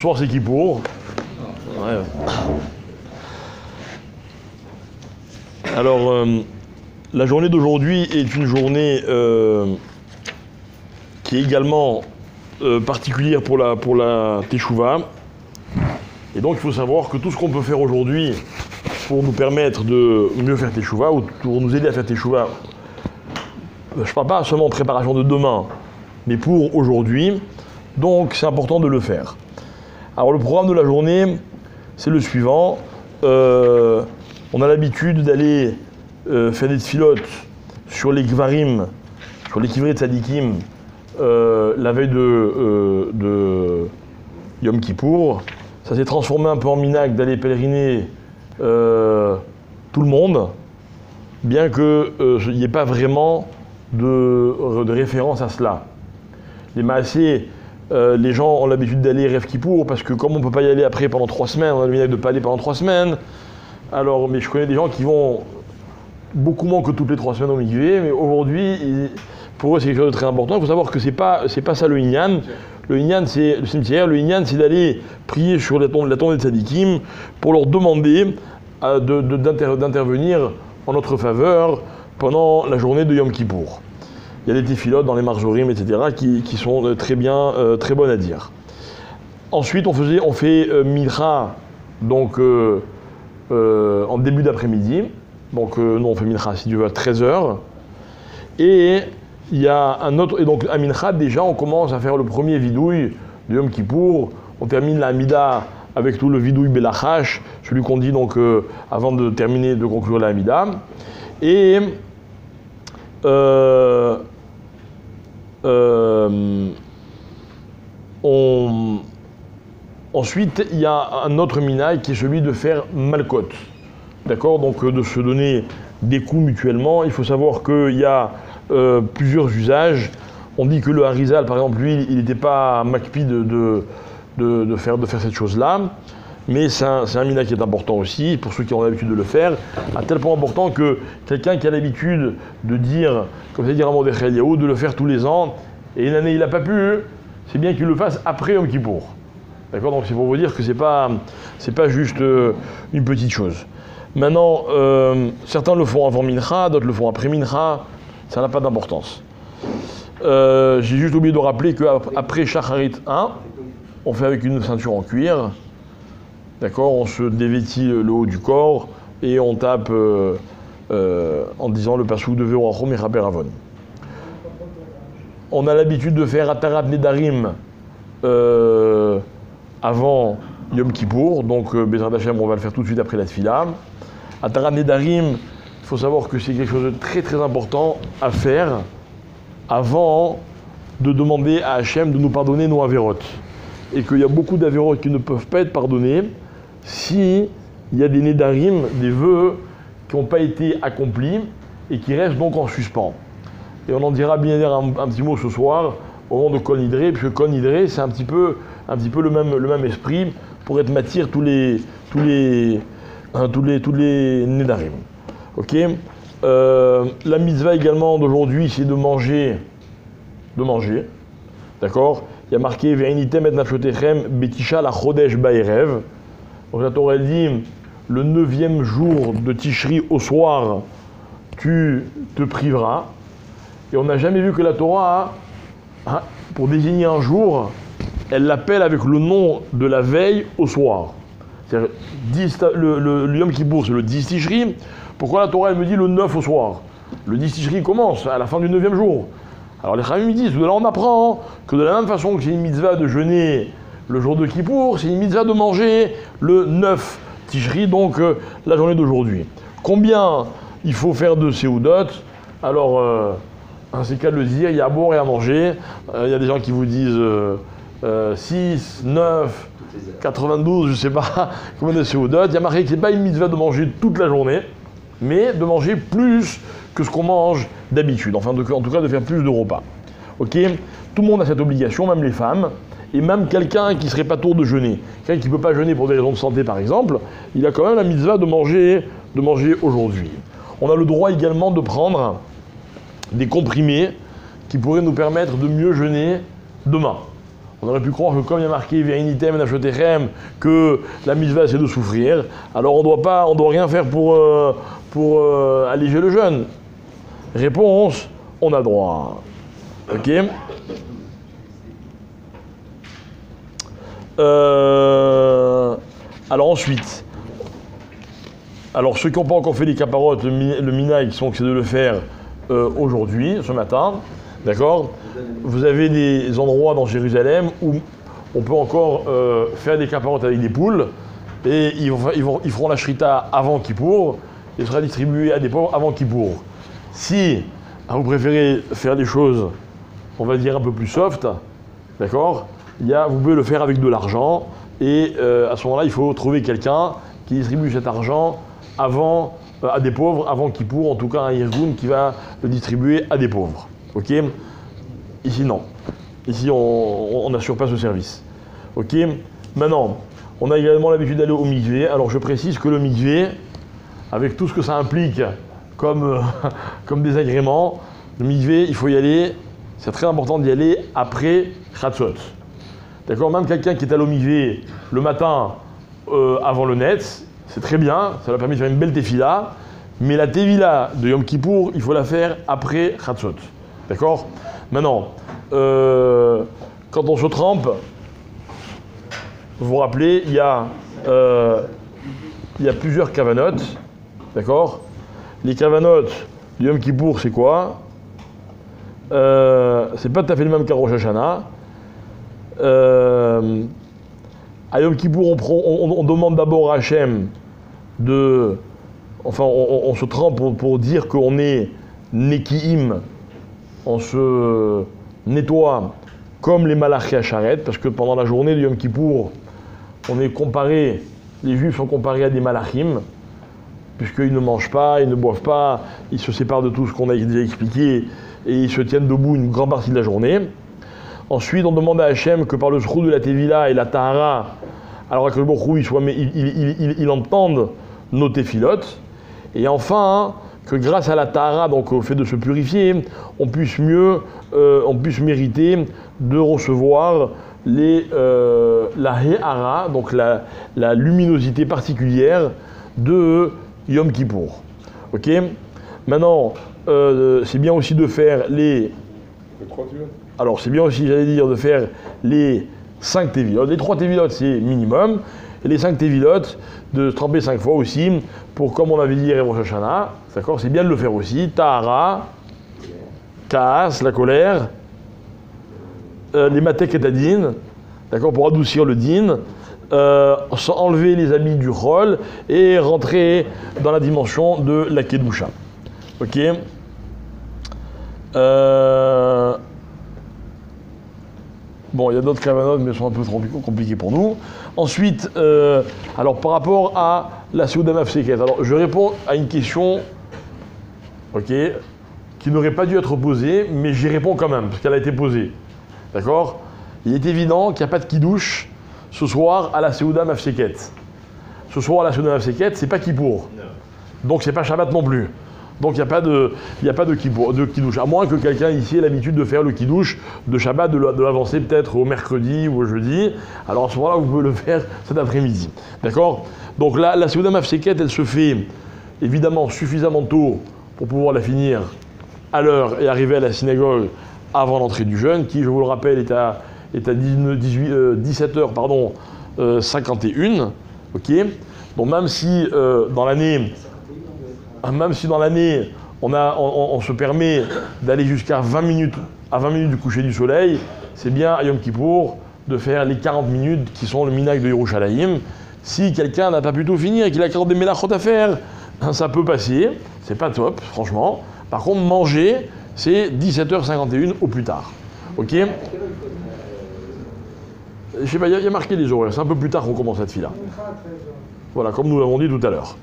Ce soir c'est Kippour. Ouais. Alors, la journée d'aujourd'hui est une journée qui est également particulière pour la Teshuvah. Et donc il faut savoir que tout ce qu'on peut faire aujourd'hui pour nous permettre de mieux faire Teshuvah ou pour nous aider à faire Teshuvah, je ne parle pas seulement de préparation de demain, mais pour aujourd'hui, donc c'est important de le faire. Alors le programme de la journée, c'est le suivant. On a l'habitude d'aller faire des tfilotes sur les Gvarim, sur les Kivrei Tzadikim, la veille de Yom Kippour. Ça s'est transformé un peu en minag d'aller pèleriner tout le monde, bien qu'il n'y ait pas vraiment de référence à cela. Les Maasé, les gens ont l'habitude d'aller Rev Kippour, parce que comme on ne peut pas y aller après pendant 3 semaines, on a le minag de ne pas aller pendant 3 semaines. Alors, mais je connais des gens qui vont beaucoup moins que toutes les 3 semaines au mikvé, mais aujourd'hui, pour eux, c'est quelque chose de très important. Il faut savoir que c'est pas ça le Inyan. Le Inyan, c'est le cimetière. Le Inyan, c'est d'aller prier sur la tombe des Tzadikim pour leur demander d'intervenir en notre faveur pendant la journée de Yom Kippour. Il y a des téphilotes dans les marjorim, etc., qui sont très bien, très bonnes à dire. Ensuite, on fait mincha, donc en début d'après-midi. Donc nous on fait mincha si Dieu veut à 13h. Et il y a un autre, et donc à mincha déjà on commence à faire le premier vidouille de Yom Kippour. On termine la Hamida avec tout le vidouille Belachash, celui qu'on dit donc avant de terminer, de conclure la Hamida. Et ensuite il y a un autre minaï qui est celui de faire Malkot. D'accord, donc de se donner des coups mutuellement. Il faut savoir qu'il y a plusieurs usages. On dit que le Harizal, par exemple, lui, il n'était pas makpi de faire cette chose-là. Mais c'est un mina qui est important aussi, pour ceux qui ont l'habitude de le faire, à tel point important que quelqu'un qui a l'habitude de dire, comme c'est dire à Mordechai Eliyahu, de le faire tous les ans, et une année il n'a pas pu, c'est bien qu'il le fasse après Yom Kippour. D'accord, donc c'est pour vous dire que c'est pas juste une petite chose. Maintenant, certains le font avant Mincha, d'autres le font après Mincha, ça n'a pas d'importance. J'ai juste oublié de rappeler qu'après Shacharit 1, on fait avec une ceinture en cuir, d'accord, on se dévêtit le haut du corps et on tape en disant le passouk de Ve'orachom et Chaber Avon. On a l'habitude de faire Atarat Nedarim avant Yom Kippour, donc Bezrat Hashem, on va le faire tout de suite après la Tfila. Atarat Nedarim, il faut savoir que c'est quelque chose de très très important à faire avant de demander à Hashem de nous pardonner nos avérotes. Et qu'il y a beaucoup d'avérotes qui ne peuvent pas être pardonnés si il y a des Nedarim, des vœux qui n'ont pas été accomplis et qui restent donc en suspens. Et on en dira bien un petit mot ce soir au moment de Kol Nidré, puisque Kol Nidré c'est un petit peu le même esprit pour être matière tous les Nedarim. Ok. La mitzvah également d'aujourd'hui, c'est de manger. D'accord. Il y a marqué Ve'initem et nafshotechem betisha la chodesh ba'erev. Donc la Torah elle dit le 9e jour de Tishri au soir, tu te priveras. Et on n'a jamais vu que la Torah, pour désigner un jour, elle l'appelle avec le nom de la veille au soir. C'est-à-dire, le Yom Kippour, c'est le 10 Tishri. Pourquoi la Torah, elle me dit le 9 au soir? Le 10 Tishri commence à la fin du 9e jour. Alors les Chachamim disent, de là on apprend que de la même façon que c'est une mitzvah de jeûner le jour de Kippour, c'est une mitzvah de manger le 9 Tishri, donc la journée d'aujourd'hui. Combien il faut faire de Seudot? Alors, c'est qu'à le dire, il y a à boire et à manger. Il y a des gens qui vous disent 6, 9, 92, je ne sais pas combien de Seudot. Il y a marqué que ce n'est pas une mitzvah de manger toute la journée, mais de manger plus que ce qu'on mange d'habitude. Enfin, en tout cas, de faire plus de repas. Ok? Tout le monde a cette obligation, même les femmes, et même quelqu'un qui ne serait pas tour de jeûner. Quelqu'un qui ne peut pas jeûner pour des raisons de santé, par exemple, il a quand même la mitzvah de manger aujourd'hui. On a le droit également de prendre des comprimés qui pourraient nous permettre de mieux jeûner demain. On aurait pu croire que comme il y a marqué Ve'initem Nafshotechem, que la mitzvah c'est de souffrir, alors on doit rien faire pour alléger le jeûne. Réponse, on a droit. Ok. Alors ensuite, ceux qui n'ont pas encore fait les caparotes, le minag, c'est de le faire aujourd'hui, ce matin, d'accord. Vous avez des endroits dans Jérusalem où on peut encore faire des caparotes avec des poules, et ils feront la shrita avant Kippour, et il sera distribué à des pauvres avant Kippour. Si vous préférez faire des choses, on va dire un peu plus soft, d'accord, vous pouvez le faire avec de l'argent, et à ce moment-là, il faut trouver quelqu'un qui distribue cet argent à des pauvres, avant Kippour, en tout cas un Irgun qui va le distribuer à des pauvres. Ok. Ici, non. Ici, on n'assure pas ce service. Ok. Maintenant, on a également l'habitude d'aller au mikvé. Alors, je précise que le mikvé, avec tout ce que ça implique comme désagrément, le mikvé, il faut y aller, c'est très important d'y aller après Chatzot. D'accord. Même quelqu'un qui est allé au mikvé le matin avant le net, c'est très bien, ça lui a permis de faire une belle tefila, mais la tefila de Yom Kippour, il faut la faire après Chatzot. D'accord. Maintenant, quand on se trempe, vous vous rappelez, il y a plusieurs kavanotes, d'accord. Les kavanotes de Yom Kippour, c'est quoi? C'est pas tout à fait le même qu'à Rosh Hashanah. À Yom Kippour, on demande d'abord à Hachem on se trempe pour dire qu'on est Nekiim, on se nettoie comme les Malachim Hacharet, parce que pendant la journée de Yom Kippour, les Juifs sont comparés à des Malachim, puisqu'ils ne mangent pas, ils ne boivent pas, ils se séparent de tout ce qu'on a déjà expliqué, et ils se tiennent debout une grande partie de la journée. Ensuite, on demande à Hachem que par le shrou de la Tevila et la Tahara, alors que le Borou il entende nos téfilotes. Et enfin, que grâce à la Tahara, donc au fait de se purifier, on puisse mériter de recevoir la He'ara, donc la luminosité particulière de Yom Kippour. Ok. Maintenant, c'est bien aussi de faire les 3 tévilotes. Alors c'est bien aussi, j'allais dire, de faire les 5 tévilotes. Les 3 tévilotes, c'est minimum. Et les 5 tévilotes, de se tremper 5 fois aussi, pour, comme on avait dit hier Rosh Hashanah, d'accord, c'est bien de le faire aussi. Tahara, Kaas, la colère, les Matek et Tadin, d'accord, pour adoucir le din, enlever les habits du rôle et rentrer dans la dimension de la Kedusha. Ok. Bon, il y a d'autres kavanotes, mais elles sont un peu trop compliquées pour nous. Ensuite, alors par rapport à la Seuda Mafseket, alors je réponds à une question, ok, qui n'aurait pas dû être posée, mais j'y réponds quand même, parce qu'elle a été posée. D'accord. Il est évident qu'il n'y a pas de kidouche ce soir à la Seuda Mafseket. Ce soir à la Seuda Mafseket, c'est pas Kippour. Donc c'est pas Shabbat non plus. Donc il n'y a pas de kidouche, à moins que quelqu'un ici ait l'habitude de faire le kidouche de Shabbat, de l'avancer peut-être au mercredi ou au jeudi. Alors à ce moment-là, vous pouvez le faire cet après-midi. D'accord. Donc là, la Seuda Mafseket, elle se fait évidemment suffisamment tôt pour pouvoir la finir à l'heure et arriver à la synagogue avant l'entrée du jeûne, qui, je vous le rappelle, est à 17h, 51. Ok. Donc même si dans l'année, on se permet d'aller jusqu'à 20 minutes du coucher du soleil, c'est bien à Yom Kippour de faire les 40 minutes qui sont le minag de Yerushalayim. Si quelqu'un n'a pas pu tout finir et qu'il a encore des mélachot à faire, ça peut passer, c'est pas top, franchement. Par contre, manger, c'est 17h51 au plus tard. Ok. Je sais pas, il y a marqué les horaires, c'est un peu plus tard qu'on commence cette fille-là. Voilà, comme nous l'avons dit tout à l'heure.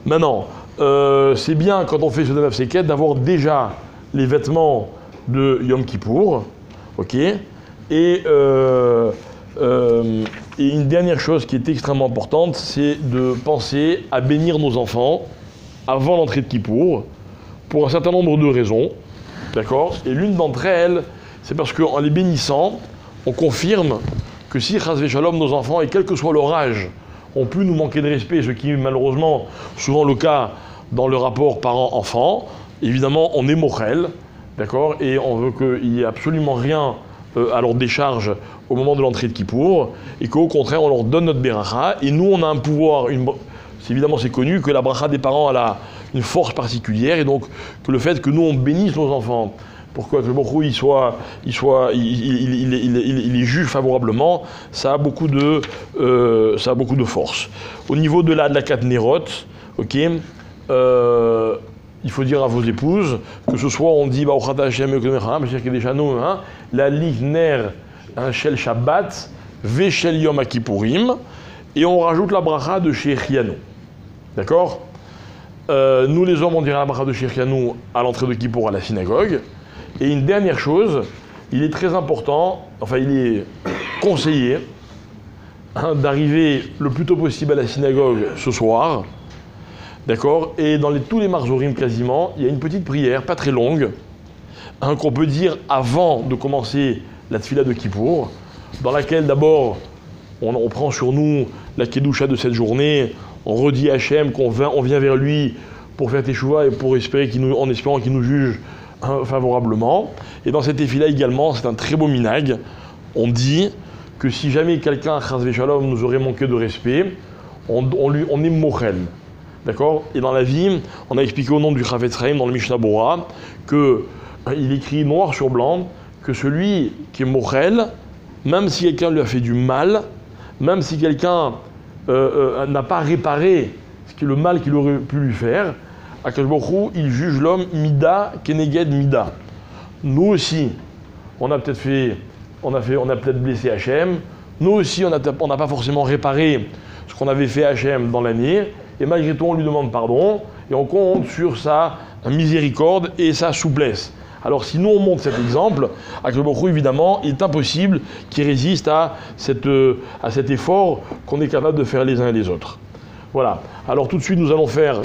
Maintenant, c'est bien quand on fait ce Mafseket d'avoir déjà les vêtements de Yom Kippour, ok. Et une dernière chose qui est extrêmement importante, c'est de penser à bénir nos enfants avant l'entrée de Kippour, pour un certain nombre de raisons, d'accord. Et l'une d'entre elles, c'est parce qu'en les bénissant, on confirme que si, chas v'shalom, nos enfants, et quel que soit leur âge, ont pu nous manquer de respect, ce qui est malheureusement souvent le cas dans le rapport parent-enfant, évidemment, on est mochel, d'accord, et on veut qu'il n'y ait absolument rien à leur décharge au moment de l'entrée de Kippour, et qu'au contraire, on leur donne notre beracha, et nous, on a un pouvoir, évidemment, c'est connu que la bracha des parents a une force particulière, et donc que le fait que nous, on bénisse nos enfants, pourquoi que le Borou il les juge favorablement, ça a beaucoup de force. Au niveau de la Katnerot, ok, il faut dire à vos épouses que ce soit on dit c'est-à-dire que déjà nous, la ligner shel Shabbat, ve shel Yom Kippourim, et on rajoute la bracha de Shechianu. D'accord? Nous les hommes on dirait la bracha de Shechianu à l'entrée de Kippour à la synagogue. Et une dernière chose, il est très important, enfin il est conseillé d'arriver le plus tôt possible à la synagogue ce soir, d'accord? Et dans tous les marzorim quasiment, il y a une petite prière, pas très longue, qu'on peut dire avant de commencer la tfila de Kippour, dans laquelle d'abord on prend sur nous la kedusha de cette journée, on redit à Hachem qu'on vient vers lui pour faire teshuva et pour espérer en espérant qu'il nous juge favorablement. Et dans cette tefila également, c'est un très beau minag. On dit que si jamais quelqu'un, chas v'shalom, nous aurait manqué de respect, on est mochel. D'accord? Et dans la vie, on a expliqué au nom du Chafetz Chaim dans le Mishnah Bora qu'il écrit noir sur blanc que celui qui est mochel, même si quelqu'un lui a fait du mal, même si quelqu'un n'a pas réparé le mal qu'il aurait pu lui faire, Akadosh Baruch Hu, il juge l'homme mida keneged mida. Nous aussi, on a peut-être blessé Hachem. Nous aussi, on n'a pas forcément réparé ce qu'on avait fait Hachem dans l'année. Et malgré tout, on lui demande pardon et on compte sur sa miséricorde et sa souplesse. Alors si nous on montre cet exemple, Akadosh Baruch Hu, évidemment, il est impossible qu'il résiste à cet effort qu'on est capable de faire les uns et les autres. Voilà. Alors tout de suite, nous allons faire